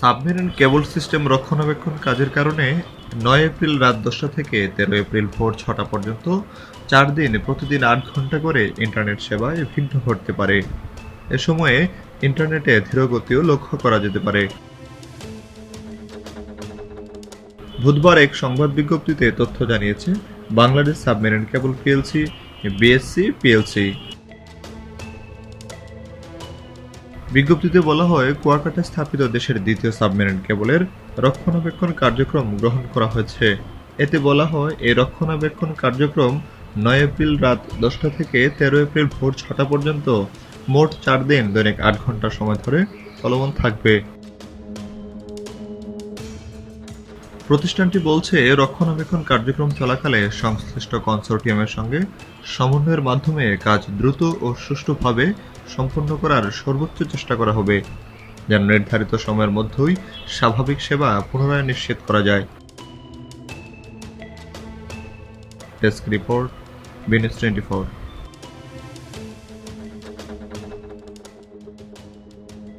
Submarine cable system রক্ষণাবেক্ষণ কাজের কারণে ৯ এপ্রিল রাত ১০টা থেকে ১৩ এপ্রিল ভোর ৬টা পর্যন্ত ৪ দিন প্রতিদিন ৮ ঘণ্টা করে ইন্টারনেট সেবায় বিঘ্ন ঘটতে পারে। এ সময়ে ইন্টারনেটে ধীরগতিও লক্ষ্য করা যেতে পারে। বুধবার এক সংবাদ বিজ্ঞপ্তিতে তথ্য জানিয়েছে Bangladesh submarine cable PLC, BSc PLC. বিজ্ঞপ্তিতে বলা হয়, কুয়াকাটা স্থাপিত দেশের দ্বিতীয় সাবমেরিন কেবলের রক্ষণাবেক্ষণ কার্যক্রম গ্রহণ করা হয়েছে। এতে বলা হয়, এই রক্ষণাবেক্ষণ কার্যক্রম ৯ এপ্রিল রাত ১০টা থেকে ১৩ এপ্রিল ভোর ৬টা পর্যন্ত মোট ৪ দিন দৈনিক ৮ ঘণ্টা সময় ধরে চলমান থাকবে। প্রতিষ্ঠানটি বলছে, রক্ষণাবেক্ষণ কার্যক্রম চলাকালে সংশ্লিষ্ট কনসোর্টিয়ামের সঙ্গে সমন্বয়ের মাধ্যমে কাজ দ্রুত ও সুষ্ঠুভাবে সম্পন্ন করার সর্বোচ্চ চেষ্টা করা হবে, যেন নির্ধারিত সময়ের মধ্যেই স্বাভাবিক সেবা পুনরায় নিশ্চিত করা যায়। Desk report, BNews 24।